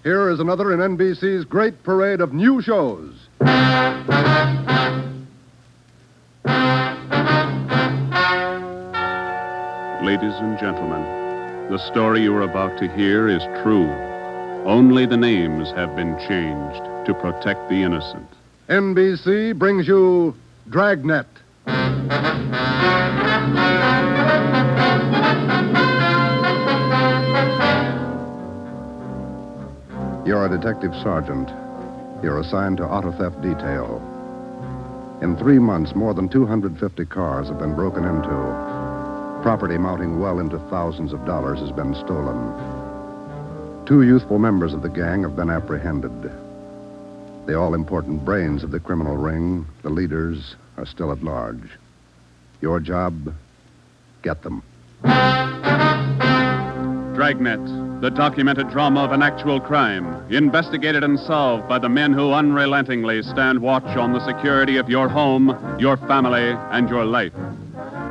Here is another in NBC's great parade of new shows. Ladies and gentlemen, the story you are about to hear is true. Only the names have been changed to protect the innocent. NBC brings you Dragnet. You're a detective sergeant. You're assigned to auto theft detail. In 3 months, more than 250 cars have been broken into. Property mounting well into thousands of dollars has been stolen. 2 youthful members of the gang have been apprehended. The all-important brains of the criminal ring, the leaders, are still at large. Your job, get them. Dragnet, the documented drama of an actual crime, investigated and solved by the men who unrelentingly stand watch on the security of your home, your family, and your life.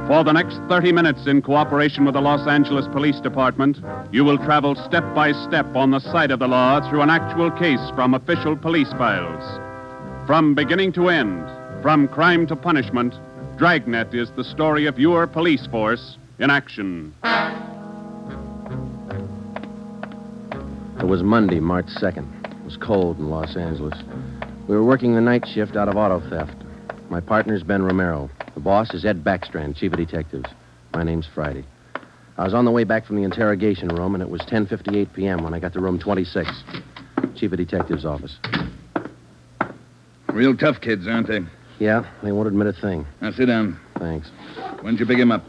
For the next 30 minutes, in cooperation with the Los Angeles Police Department, you will travel step by step on the side of the law through an actual case from official police files. From beginning to end, from crime to punishment, Dragnet is the story of your police force in action. It was Monday, March 2nd. It was cold in Los Angeles. We were working the night shift out of auto theft. My partner's Ben Romero. The boss is Ed Backstrand, chief of detectives. My name's Friday. I was on the way back from the interrogation room, and it was 10:58 p.m. when I got to room 26, chief of detectives' office. Real tough kids, aren't they? Yeah, they won't admit a thing. Now, sit down. Thanks. When'd you pick him up?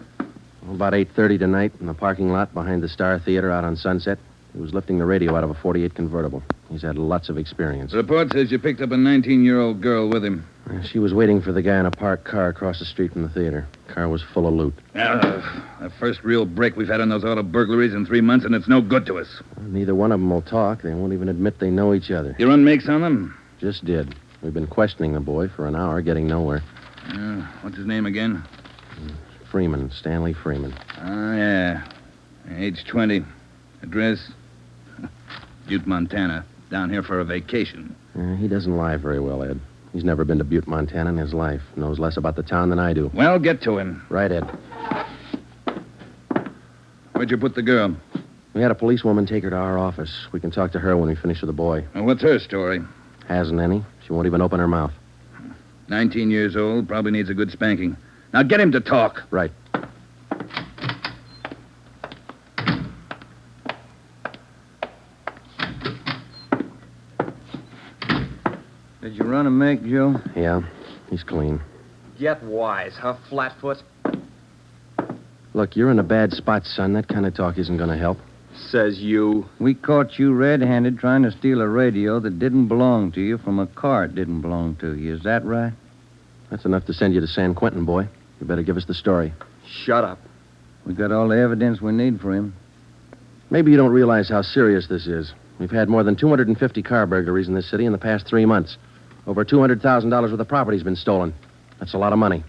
About 8:30 tonight in the parking lot behind the Star Theater out on Sunset. He was lifting the radio out of a 48 convertible. He's had lots of experience. The report says you picked up a 19-year-old girl with him. She was waiting for the guy in a parked car across the street from the theater. Car was full of loot. The first real break we've had on those auto burglaries in 3 months, and it's no good to us. Neither one of them will talk. They won't even admit they know each other. You run makes on them? Just did. We've been questioning the boy for an hour, getting nowhere. What's his name again? Freeman, Stanley Freeman. Oh, yeah. Age 20. Address? Butte, Montana. Down here for a vacation. He doesn't lie very well, Ed. He's never been to Butte, Montana in his life. Knows less about the town than I do. Well, get to him. Right, Ed. Where'd you put the girl? We had a policewoman take her to our office. We can talk to her when we finish with the boy. Well, what's her story? Hasn't any. She won't even open her mouth. 19 years old, probably needs a good spanking. Now get him to talk. Right. Did you run a make, Joe? Yeah, he's clean. Get wise, huh, Flatfoot? Look, you're in a bad spot, son. That kind of talk isn't going to help. Says you. We caught you red-handed trying to steal a radio that didn't belong to you from a car it didn't belong to you. Is that right? That's enough to send you to San Quentin, boy. You better give us the story. Shut up. We got all the evidence we need for him. Maybe you don't realize how serious this is. We've had more than 250 car burglaries in this city in the past 3 months. Over $200,000 worth of property's been stolen. That's a lot of money.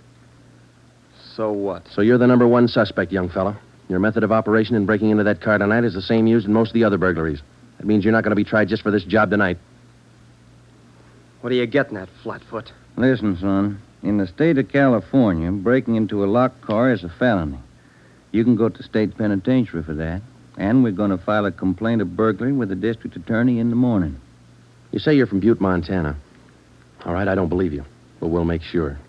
So what? So you're the number one suspect, young fella. Your method of operation in breaking into that car tonight is the same used in most of the other burglaries. That means you're not going to be tried just for this job tonight. What are you getting at, Flatfoot? Listen, son. In the state of California, breaking into a locked car is a felony. You can go to state penitentiary for that. And we're going to file a complaint of burglary with the district attorney in the morning. You say you're from Butte, Montana. All right, I don't believe you, but we'll make sure.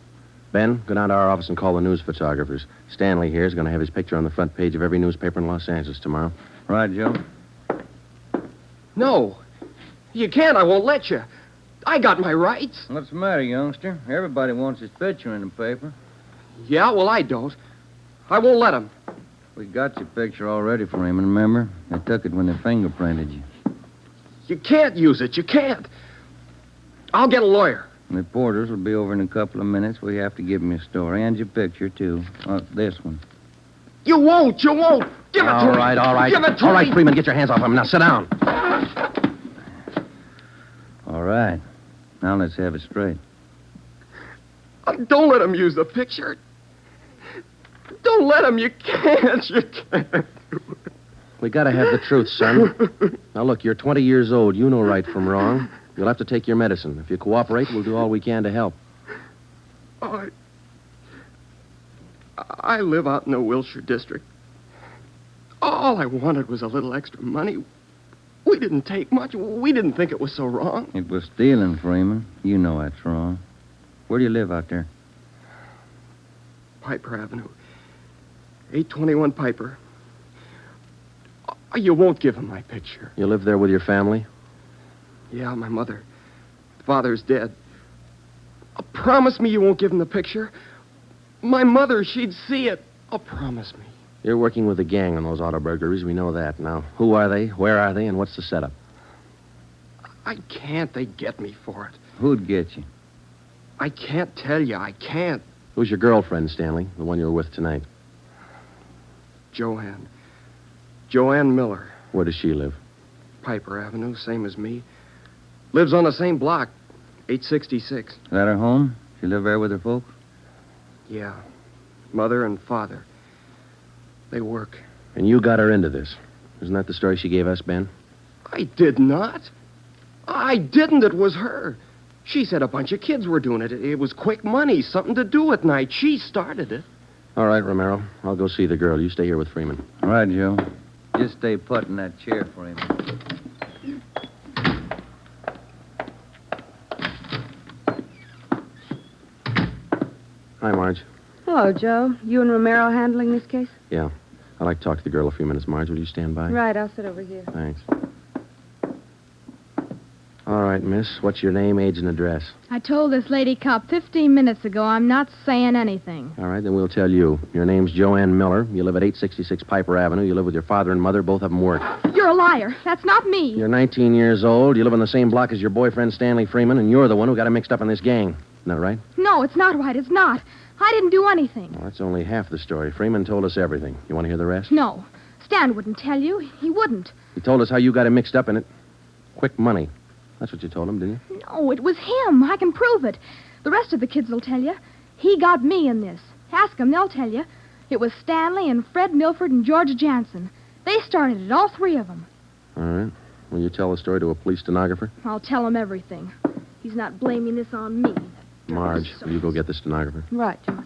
Ben, go down to our office and call the news photographers. Stanley here is going to have his picture on the front page of every newspaper in Los Angeles tomorrow. Right, Joe? No. You can't. I won't let you. I got my rights. What's the matter, youngster? Everybody wants his picture in the paper. Yeah, well, I don't. I won't let him. We got your picture already for him, remember? They took it when they fingerprinted you. You can't use it. You can't. I'll get a lawyer. Reporters will be over in a couple of minutes. We have to give them your story and your picture, too. This one. You won't. You won't. Give it to me. All right. Give it to All right, me. Freeman, get your hands off him. Now, sit down. All right. Now let's have it straight. Don't let him use the picture. Don't let him. You can't. You can't do it. We gotta have the truth, son. Now, look, you're 20 years old. You know right from wrong. You'll have to take your medicine. If you cooperate, we'll do all we can to help. Oh, I live out in the Wilshire district. All I wanted was a little extra money. We didn't take much. We didn't think it was so wrong. It was stealing, Freeman. You know that's wrong. Where do you live out there? Piper Avenue. 821 Piper. Oh, you won't give him my picture. You live there with your family? Yeah, my mother. Father's dead. Oh, promise me you won't give him the picture. My mother, she'd see it. Oh, promise me. You're working with a gang on those auto burglaries. We know that. Now, who are they? Where are they? And what's the setup? I can't. They get me for it. Who'd get you? I can't tell you. I can't. Who's your girlfriend, Stanley? The one you were with tonight? Joanne. Joanne Miller. Where does she live? Piper Avenue, same as me. Lives on the same block, 866. Is that her home? She live there with her folks? Yeah. Mother and father. They work. And you got her into this. Isn't that the story she gave us, Ben? I did not. I didn't. It was her. She said a bunch of kids were doing it. It was quick money, something to do at night. She started it. All right, Romero. I'll go see the girl. You stay here with Freeman. All right, Joe. Just stay put in that chair for him. Hi, Marge. Hello, Joe. You and Romero handling this case? Yeah. I'd like to talk to the girl a few minutes. Marge, will you stand by? Right, I'll sit over here. Thanks. All right, miss. What's your name, age, and address? I told this lady cop 15 minutes ago I'm not saying anything. All right, then we'll tell you. Your name's Joanne Miller. You live at 866 Piper Avenue. You live with your father and mother. Both of them work. You're a liar. That's not me. You're 19 years old. You live on the same block as your boyfriend, Stanley Freeman, and you're the one who got him mixed up in this gang. Isn't that right? No, it's not right. It's not. I didn't do anything. Well, that's only half the story. Freeman told us everything. You want to hear the rest? No. Stan wouldn't tell you. He wouldn't. He told us how you got him mixed up in it. Quick money. That's what you told him, didn't you? No, it was him. I can prove it. The rest of the kids will tell you. He got me in this. Ask them, they'll tell you. It was Stanley and Fred Milford and George Jansen. They started it, all three of them. All right. Will you tell the story to a police stenographer? I'll tell him everything. He's not blaming this on me. Marge, will you go get the stenographer? Right, Joe.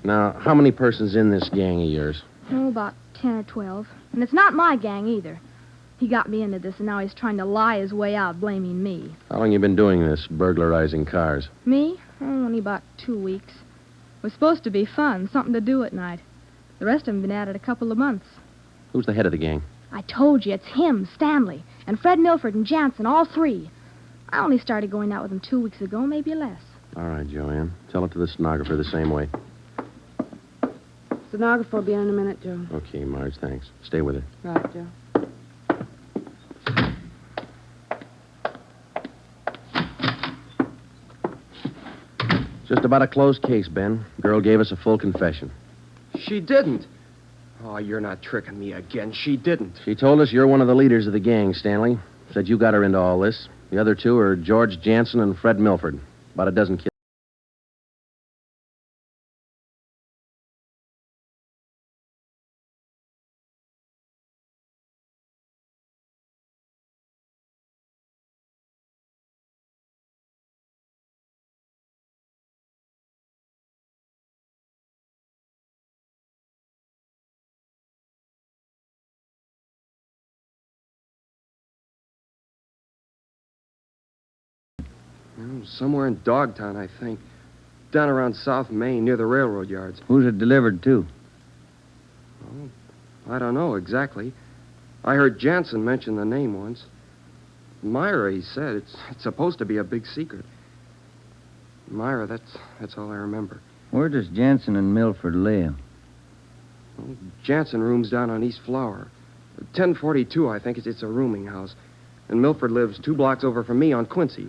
Now, how many persons in this gang of yours? Oh, about 10 or 12. And it's not my gang either. He got me into this, and now he's trying to lie his way out, blaming me. How long you been doing this, burglarizing cars? Me? Oh, only about 2 weeks. It was supposed to be fun, something to do at night. The rest of them been at it a couple of months. Who's the head of the gang? I told you, it's him, Stanley, and Fred Milford and Jansen, all three. I only started going out with them 2 weeks ago, maybe less. All right, Joanne. Tell it to the stenographer the same way. Stenographer will be in a minute, Joe. Okay, Marge, thanks. Stay with her. Right, Joe. Just about a closed case, Ben. Girl gave us a full confession. She didn't. Oh, you're not tricking me again. She didn't. She told us you're one of the leaders of the gang, Stanley. Said you got her into all this. The other two are George Jansen and Fred Milford. About a dozen kids. Somewhere in Dogtown, I think. Down around South Main, near the railroad yards. Who's it delivered to? Oh, I don't know exactly. I heard Jansen mention the name once. Myra, he said. It's supposed to be a big secret. Myra, that's all I remember. Where does Jansen and Milford live? Well, Jansen rooms down on East Flower. 1042, I think. It's a rooming house. And Milford lives 2 blocks over from me on Quincy.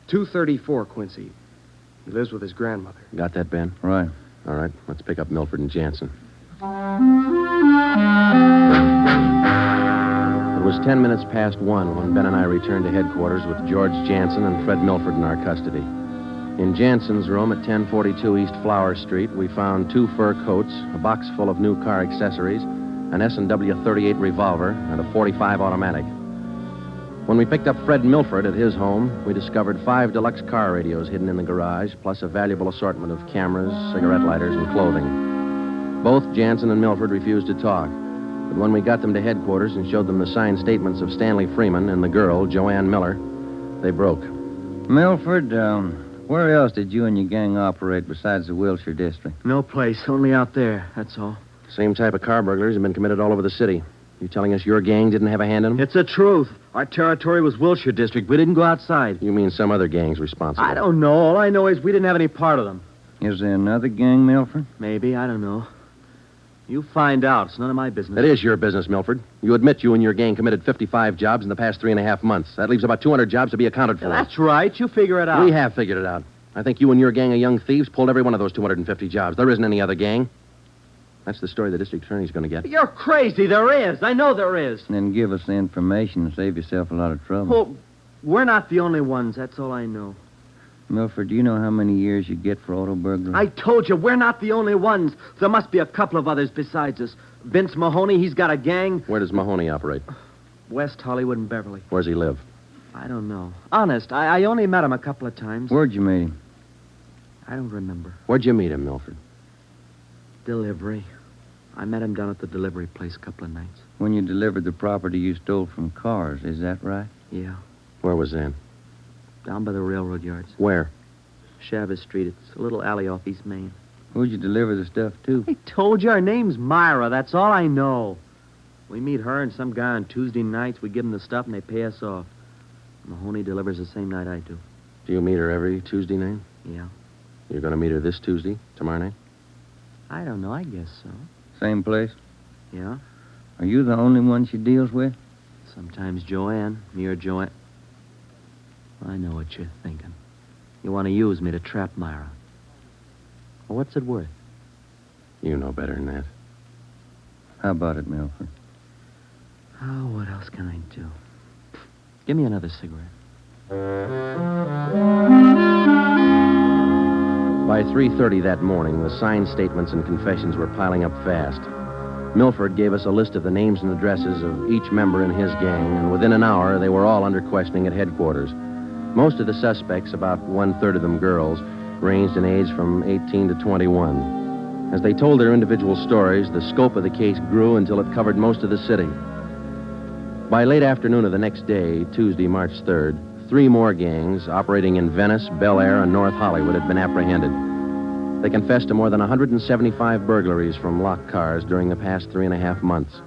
234 Quincy. He lives with his grandmother. Got that, Ben? Right. All right, let's pick up Milford and Jansen. It was 10 minutes past 1 when Ben and I returned to headquarters with George Jansen and Fred Milford in our custody. In Jansen's room at 1042 East Flower Street, we found 2 fur coats, a box full of new car accessories, an S&W .38 revolver, and a .45 automatic. When we picked up Fred Milford at his home, we discovered 5 deluxe car radios hidden in the garage, plus a valuable assortment of cameras, cigarette lighters, and clothing. Both Jansen and Milford refused to talk, but when we got them to headquarters and showed them the signed statements of Stanley Freeman and the girl, Joanne Miller, they broke. Milford, where else did you and your gang operate besides the Wilshire district? No place, only out there, that's all. Same type of car burglaries have been committed all over the city. You telling us your gang didn't have a hand in them? It's the truth. Our territory was Wilshire district. We didn't go outside. You mean some other gang's responsible? I don't know. All I know is we didn't have any part of them. Is there another gang, Milford? Maybe, I don't know. You find out. It's none of my business. It is your business, Milford. You admit you and your gang committed 55 jobs in the past 3.5 months. That leaves about 200 jobs to be accounted for. Yeah, that's right. You figure it out. We have figured it out. I think you and your gang of young thieves pulled every one of those 250 jobs. There isn't any other gang. That's the story the district attorney's going to get. You're crazy. There is. I know there is. Then give us the information and save yourself a lot of trouble. Well, we're not the only ones. That's all I know. Milford, do you know how many years you get for auto burglary? I told you, we're not the only ones. There must be a couple of others besides us. Vince Mahoney, he's got a gang. Where does Mahoney operate? West Hollywood and Beverly. Where's he live? I don't know. Honest, I only met him a couple of times. Where'd you meet him? I don't remember. Where'd you meet him, Milford? Delivery. I met him down at the delivery place a couple of nights. When you delivered the property you stole from cars, is that right? Yeah. Where was that? Down by the railroad yards. Where? Chavez Street. It's a little alley off East Main. Who'd you deliver the stuff to? I told you her name's Myra. That's all I know. We meet her and some guy on Tuesday nights. We give them the stuff and they pay us off. Mahoney delivers the same night I do. Do you meet her every Tuesday night? Yeah. You're going to meet her this Tuesday, tomorrow night? I don't know. I guess so. Same place? Yeah. Are you the only one she deals with? Sometimes Joanne. Me or Joanne. I know what you're thinking. You want to use me to trap Myra. Well, what's it worth? You know better than that. How about it, Milford? Oh, what else can I do? Give me another cigarette. By 3:30 that morning, the signed statements and confessions were piling up fast. Milford gave us a list of the names and addresses of each member in his gang, and within an hour, they were all under questioning at headquarters. Most of the suspects, about 1/3 of them girls, ranged in age from 18 to 21. As they told their individual stories, the scope of the case grew until it covered most of the city. By late afternoon of the next day, Tuesday, March 3rd, 3 more gangs operating in Venice, Bel Air, and North Hollywood had been apprehended. They confessed to more than 175 burglaries from locked cars during the past 3.5 months.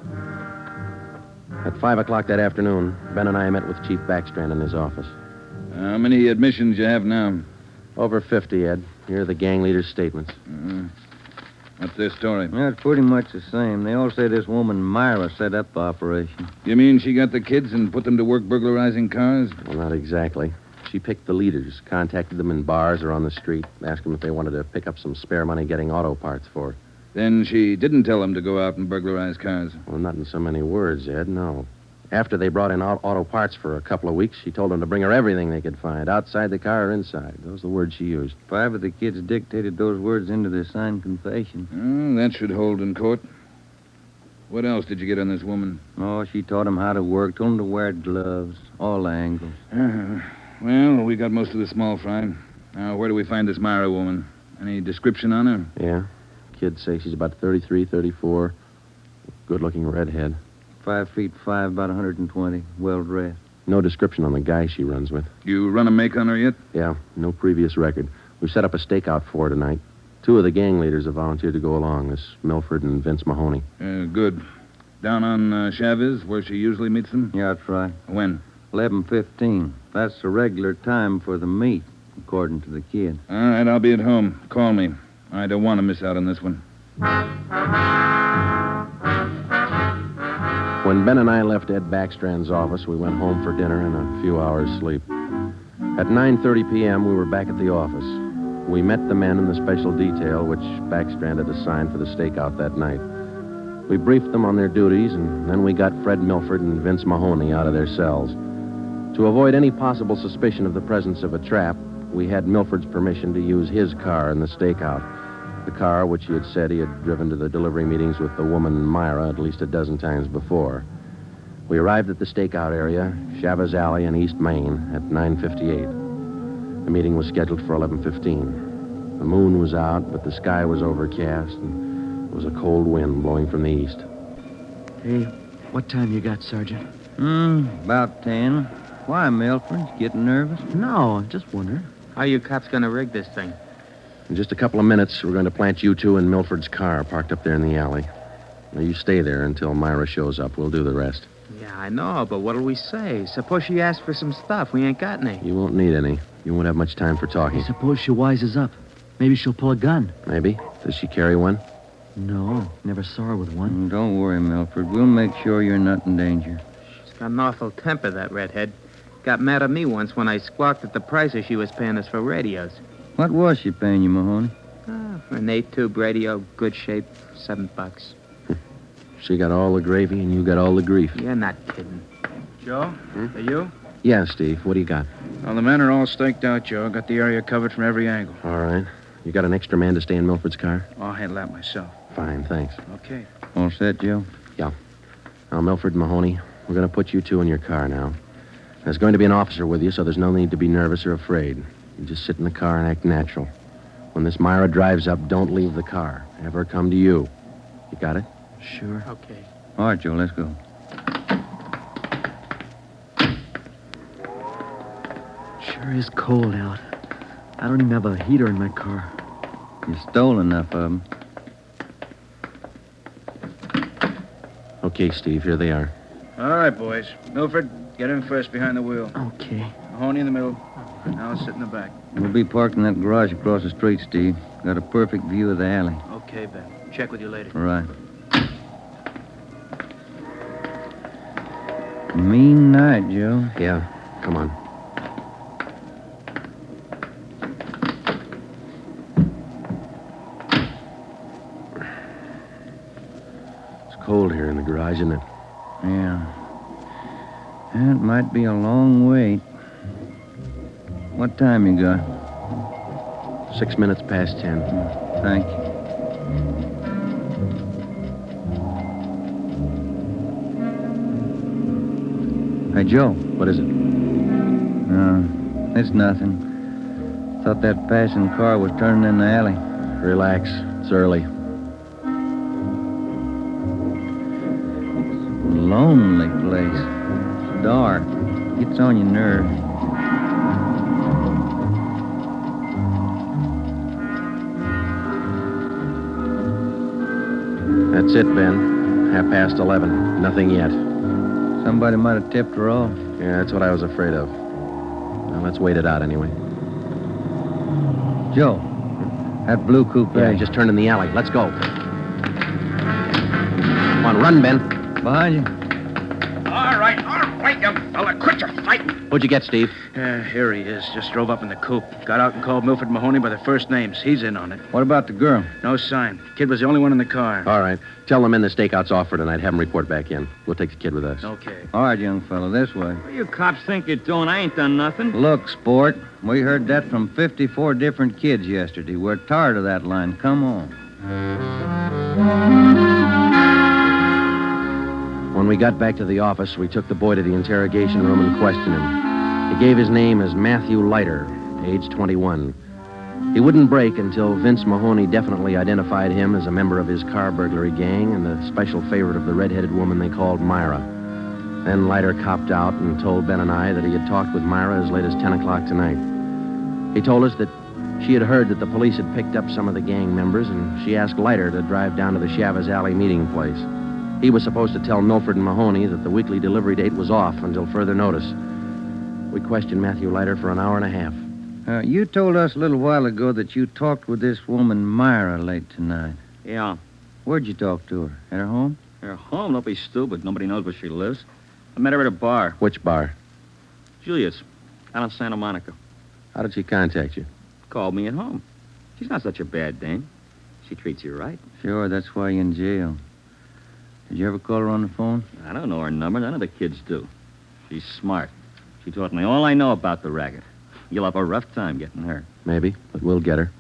At 5 o'clock that afternoon, Ben and I met with Chief Backstrand in his office. How many admissions you have now? Over 50, Ed. Here are the gang leaders' statements. What's their story? Yeah, it's pretty much the same. They all say this woman Myra set up the operation. You mean she got the kids and put them to work burglarizing cars? Well, not exactly. She picked the leaders, contacted them in bars or on the street, asked them if they wanted to pick up some spare money getting auto parts for it. Then she didn't tell them to go out and burglarize cars. Well, not in so many words, Ed, no. After they brought in auto parts for a couple of weeks, she told them to bring her everything they could find, outside the car or inside. Those are the words she used. 5 of the kids dictated those words into their signed confession. Oh, that should hold in court. What else did you get on this woman? Oh, she taught them how to work, told them to wear gloves, all angles. Well, we got most of the small fry. Now, where do we find this Myra woman? Any description on her? Yeah. Kids say she's about 33, 34. Good-looking redhead. 5'5", about 120, well-dressed. No description on the guy she runs with. You run a make on her yet? Yeah, no previous record. We've set up a stakeout for her tonight. 2 of the gang leaders have volunteered to go along, this Milford and Vince Mahoney. Good. Down on Chavez, where she usually meets them? Yeah, that's right. When? 11:15. That's the regular time for the meet, according to the kid. All right, I'll be at home. Call me. I don't want to miss out on this one. When Ben and I left Ed Backstrand's office, we went home for dinner and a few hours' sleep. At 9:30 p.m., we were back at the office. We met the men in the special detail, which Backstrand had assigned for the stakeout that night. We briefed them on their duties, and then we got Fred Milford and Vince Mahoney out of their cells. To avoid any possible suspicion of the presence of a trap, we had Milford's permission to use his car in the stakeout. The car which he had said he had driven to the delivery meetings with the woman Myra at least a dozen times before. We arrived at the stakeout area, Chavez Alley in East Main, at 9:58. The meeting was scheduled for 11:15. The moon was out, but the sky was overcast, and there was a cold wind blowing from the east. Hey, what time you got, Sergeant? About 10. Why, Milford? Getting nervous? No, I'm just wondering. How are you cops going to rig this thing? In just a couple of minutes, we're going to plant you two in Milford's car parked up there in the alley. Now, you stay there until Myra shows up. We'll do the rest. Yeah, I know, but what'll we say? Suppose she asks for some stuff. We ain't got any. You won't need any. You won't have much time for talking. Suppose she wises up. Maybe she'll pull a gun. Maybe. Does she carry one? No, never saw her with one. Don't worry, Milford. We'll make sure you're not in danger. She's got an awful temper, that redhead. Got mad at me once when I squawked at the prices she was paying us for radios. What was she paying you, Mahoney? For an 8-tube radio, good shape, $7. She got all the gravy and you got all the grief. You're not kidding. Joe, are you? Yeah, Steve. What do you got? Well, the men are all staked out, Joe. Got the area covered from every angle. All right. You got an extra man to stay in Milford's car? I'll handle that myself. Fine, thanks. Okay. All set, Joe? Yeah. Now, Milford and Mahoney, we're going to put you two in your car now. There's going to be an officer with you, so there's no need to be nervous or afraid. You just sit in the car and act natural. When this Myra drives up, don't leave the car. Have her come to you. You got it? Sure. Okay. All right, Joe, let's go. Sure is cold out. I don't even have a heater in my car. You stole enough of them. Okay, Steve, here they are. All right, boys. Milford, get in first behind the wheel. Okay. Mahoney in the middle. Now I'll sit in the back. We'll be parked in that garage across the street, Steve. Got a perfect view of the alley. Okay, Ben. Check with you later. All right. Mean night, Joe. Yeah, come on. It's cold here in the garage, isn't it? Yeah. It might be a long wait. What time you got? 6 minutes past 10. Thank you. Hey, Joe. What is it? No, it's nothing. Thought that passing car was turning in the alley. Relax. It's early. Lonely place. It's dark. Gets on your nerves. That's it, Ben. 11:30. Nothing yet. Somebody might have tipped her off. Yeah, that's what I was afraid of. Now, let's wait it out anyway. Joe, that blue coupe. Yeah, just turned in the alley. Let's go. Come on, run, Ben. Behind you. All right, young fella. Quit your fighting. What'd you get, Steve? Here he is. Just drove up in the coupe. Got out and called Milford Mahoney by their first names. He's in on it. What about the girl? No sign. Kid was the only one in the car. All right. Tell them in the stakeout's off for tonight. Have them report back in. We'll take the kid with us. Okay. All right, young fellow, this way. What do you cops think you're doing? I ain't done nothing. Look, sport, we heard that from 54 different kids yesterday. We're tired of that line. Come on. When we got back to the office, we took the boy to the interrogation room and questioned him. He gave his name as Matthew Leiter, age 21. He wouldn't break until Vince Mahoney definitely identified him as a member of his car burglary gang and the special favorite of the red-headed woman they called Myra. Then Leiter copped out and told Ben and I that he had talked with Myra as late as 10 o'clock tonight. He told us that she had heard that the police had picked up some of the gang members, and she asked Leiter to drive down to the Chavez Alley meeting place. He was supposed to tell Milford and Mahoney that the weekly delivery date was off until further notice. We questioned Matthew Leiter for an hour and a half. You told us a little while ago that you talked with this woman, Myra, late tonight. Yeah. Where'd you talk to her? At her home? Her home? Don't be stupid. Nobody knows where she lives. I met her at a bar. Which bar? Julius. Out on Santa Monica. How did she contact you? Called me at home. She's not such a bad dame. She treats you right. Sure, that's why you're in jail. Did you ever call her on the phone? I don't know her number. None of the kids do. She's smart. She taught me all I know about the racket. You'll have a rough time getting her. Maybe, but we'll get her.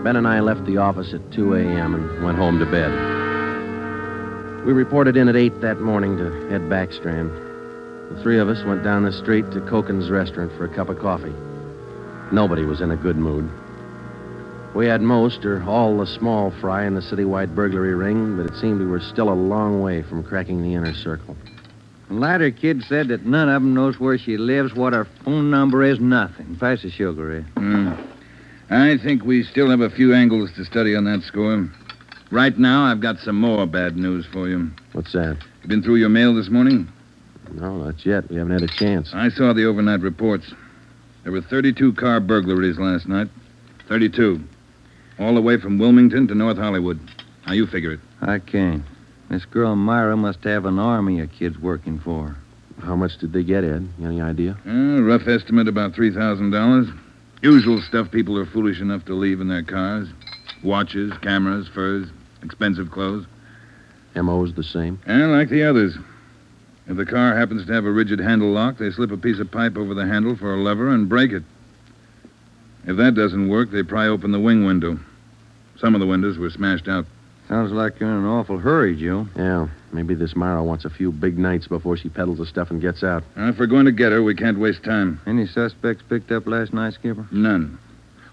Ben and I left the office at 2 a.m. and went home to bed. We reported in at 8 that morning to Ed Backstrand. The three of us went down the street to Koken's restaurant for a cup of coffee. Nobody was in a good mood. We had most or all the small fry in the citywide burglary ring, but it seemed we were still a long way from cracking the inner circle. The latter kid said that none of them knows where she lives, what her phone number is, nothing. Pass the sugar, Ed. I think we still have a few angles to study on that score. Right now, I've got some more bad news for you. What's that? You been through your mail this morning? No, not yet. We haven't had a chance. I saw the overnight reports. There were 32 car burglaries last night. 32. All the way from Wilmington to North Hollywood. How you figure it? I can't. This girl Myra must have an army of kids working for her. How much did they get, Ed? Any idea? Rough estimate about $3,000. Usual stuff people are foolish enough to leave in their cars. Watches, cameras, furs, expensive clothes. M.O.'s the same? Like the others. If the car happens to have a rigid handle lock, they slip a piece of pipe over the handle for a lever and break it. If that doesn't work, they pry open the wing window. Some of the windows were smashed out. Sounds like you're in an awful hurry, Joe. Yeah, maybe this Myra wants a few big nights before she peddles the stuff and gets out. If we're going to get her, we can't waste time. Any suspects picked up last night, Skipper? None.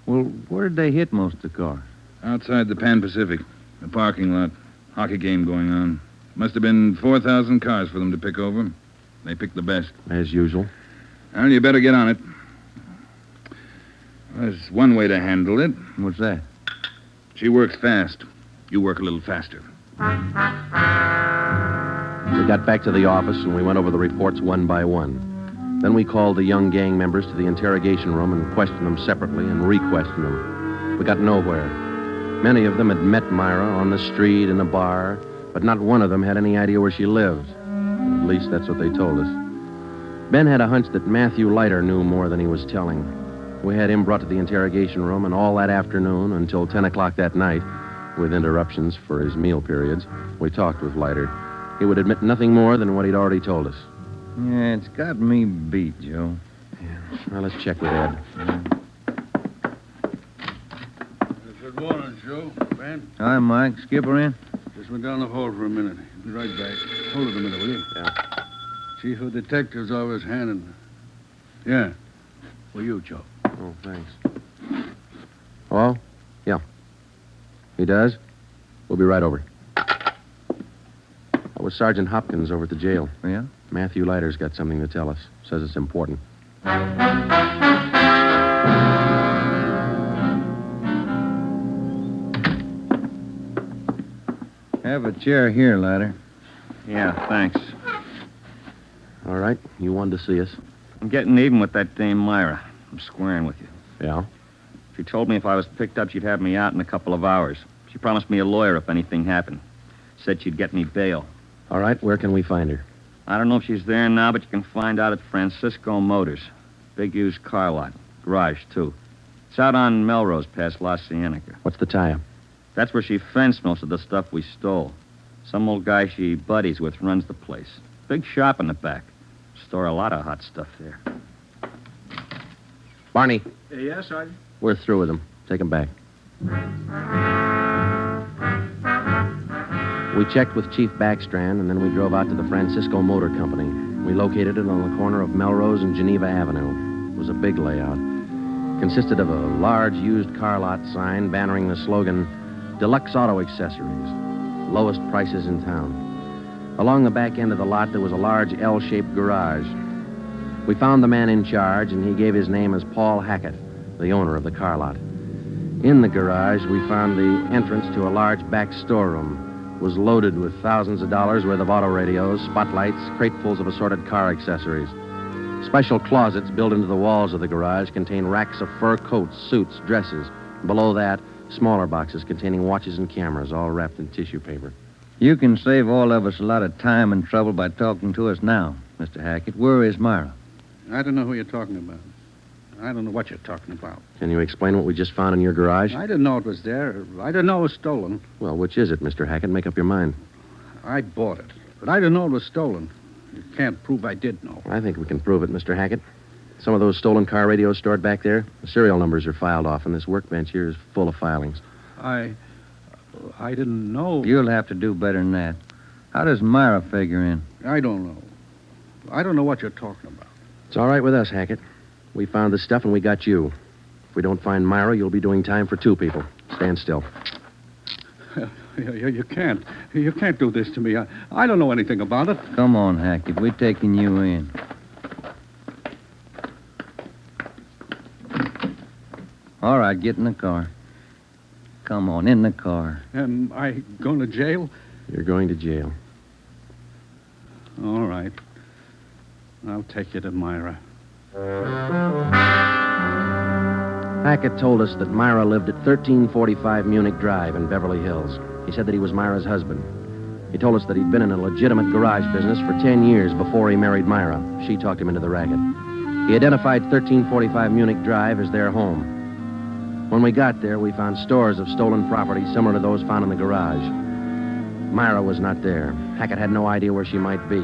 Well, where did they hit most of the cars? Outside the Pan Pacific. The parking lot. Hockey game going on. Must have been 4,000 cars for them to pick over. They picked the best. As usual. Well, you better get on it. There's one way to handle it. What's that? She works fast. You work a little faster. We got back to the office and we went over the reports one by one. Then we called the young gang members to the interrogation room and questioned them separately and re-questioned them. We got nowhere. Many of them had met Myra on the street, in a bar, but not one of them had any idea where she lived. At least that's what they told us. Ben had a hunch that Matthew Leiter knew more than he was telling. We had him brought to the interrogation room, and all that afternoon until 10 o'clock that night, with interruptions for his meal periods, we talked with Leiter. He would admit nothing more than what he'd already told us. Yeah, it's got me beat, Joe. Yeah. Well, let's check with Ed. Good morning, Joe. Ben? Hi, Mike. Skipper in? Just went down the hall for a minute. Be right back. Hold it a minute, will you? Yeah. Chief of Detectives always handing. Yeah. For you, Joe. Oh, thanks. Hello? Yeah. He does? We'll be right over. That was Sergeant Hopkins over at the jail. Yeah? Matthew Leiter's got something to tell us. Says it's important. Have a chair here, Leiter. Yeah, thanks. All right. You wanted to see us. I'm getting even with that dame Myra. I'm squaring with you. Yeah? She told me if I was picked up, she'd have me out in a couple of hours. She promised me a lawyer if anything happened. Said she'd get me bail. All right. Where can we find her? I don't know if she's there now, but you can find out at Francisco Motors. Big used car lot. Garage, too. It's out on Melrose past La Cienega. What's the tie-up? That's where she fenced most of the stuff we stole. Some old guy she buddies with runs the place. Big shop in the back. Store a lot of hot stuff there. Barney, Yes, Sergeant? we're through with him. Take him back. We checked with Chief Backstrand, and then we drove out to the Francisco Motor Company. We located it on the corner of Melrose and Geneva Avenue. It was a big layout. Consisted of a large used car lot sign bannering the slogan, Deluxe Auto Accessories, lowest prices in town. Along the back end of the lot, there was a large L-shaped garage. We found the man in charge, and he gave his name as Paul Hackett, the owner of the car lot. In the garage, we found the entrance to a large back storeroom. It was loaded with thousands of dollars worth of auto radios, spotlights, cratefuls of assorted car accessories. Special closets built into the walls of the garage contain racks of fur coats, suits, dresses. Below that, smaller boxes containing watches and cameras, all wrapped in tissue paper. You can save all of us a lot of time and trouble by talking to us now, Mr. Hackett. Where is Myra? I don't know who you're talking about. I don't know what you're talking about. Can you explain what we just found in your garage? I didn't know it was there. I didn't know it was stolen. Well, which is it, Mr. Hackett? Make up your mind. I bought it. But I didn't know it was stolen. You can't prove I did know. I think we can prove it, Mr. Hackett. Some of those stolen car radios stored back there, the serial numbers are filed off, and this workbench here is full of filings. I didn't know. You'll have to do better than that. How does Myra figure in? I don't know. I don't know what you're talking about. It's all right with us, Hackett. We found the stuff and we got you. If we don't find Myra, you'll be doing time for 2 people. Stand still. You can't. You can't do this to me. I don't know anything about it. Come on, Hackett. We're taking you in. All right, get in the car. Come on, in the car. Am I going to jail? You're going to jail. All right. I'll take you to Myra. Hackett told us that Myra lived at 1345 Munich Drive in Beverly Hills. He said that he was Myra's husband. He told us that he'd been in a legitimate garage business for 10 years before he married Myra. She talked him into the racket. He identified 1345 Munich Drive as their home. When we got there, we found stores of stolen property similar to those found in the garage. Myra was not there. Hackett had no idea where she might be.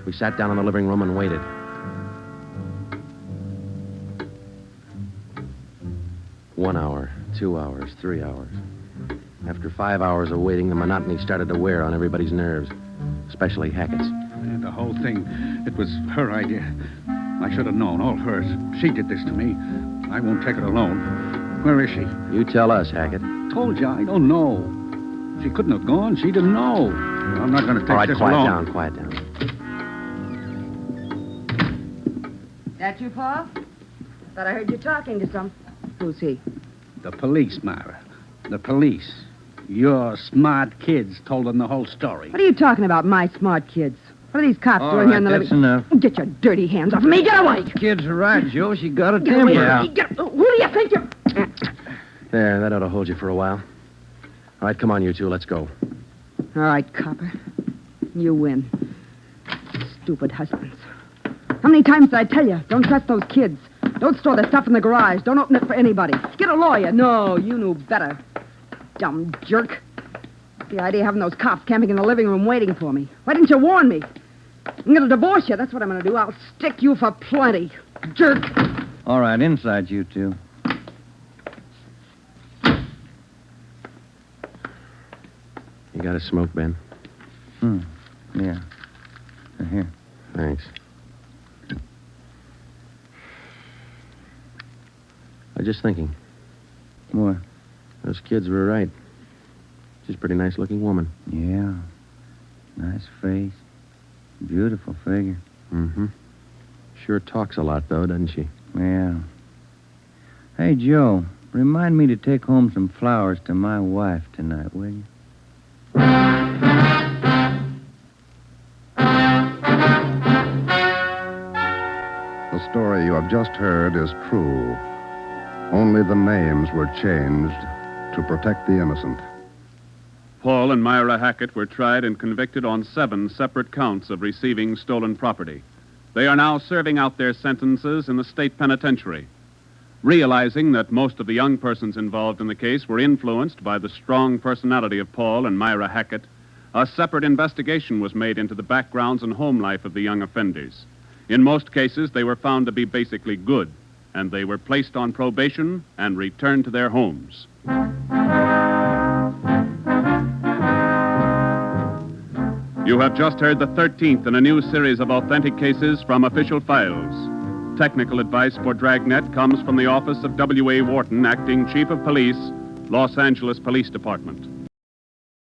We sat down in the living room and waited. One hour, 2 hours, 3 hours. After 5 hours of waiting, the monotony started to wear on everybody's nerves, especially Hackett's. The whole thing, it was her idea. I should have known, all hers. She did this to me. I won't take it alone. Where is she? You tell us, Hackett. Told you, I don't know. She couldn't have gone. She didn't know. I'm not going to take All right, this quiet alone. down, quiet down. That you, Paul? Thought I heard you talking to some. Who's he? The police, Myra. The police. Your smart kids told them the whole story. What are you talking about, my smart kids? What are these cops All doing right, here in the that's living... enough. Get your dirty hands off me. Get away. Kids are right, Joe. She got a Get away temper. from me. Who do you think you're... There, that ought to hold you for a while. All right, come on, you two, let's go. All right, copper. You win. Stupid husbands. How many times did I tell you? Don't trust those kids. Don't store the stuff in the garage. Don't open it for anybody. Get a lawyer. No, you knew better. Dumb jerk. The idea of having those cops camping in the living room waiting for me. Why didn't you warn me? I'm going to divorce you. That's what I'm going to do. I'll stick you for plenty. Jerk. All right, inside you two. You got a smoke, Ben? Yeah. Here. Thanks. I was just thinking. What? Those kids were right. She's a pretty nice-looking woman. Yeah. Nice face. Beautiful figure. Mm-hmm. Sure talks a lot, though, doesn't she? Yeah. Hey, Joe, remind me to take home some flowers to my wife tonight, will you? The story you have just heard is true. Only the names were changed to protect the innocent. Paul and Myra Hackett were tried and convicted on 7 separate counts of receiving stolen property. They are now serving out their sentences in the state penitentiary. Realizing that most of the young persons involved in the case were influenced by the strong personality of Paul and Myra Hackett, a separate investigation was made into the backgrounds and home life of the young offenders. In most cases, they were found to be basically good, and they were placed on probation and returned to their homes. You have just heard the 13th in a new series of authentic cases from official files. Technical advice for Dragnet comes from the office of W.A. Wharton, Acting Chief of Police, Los Angeles Police Department.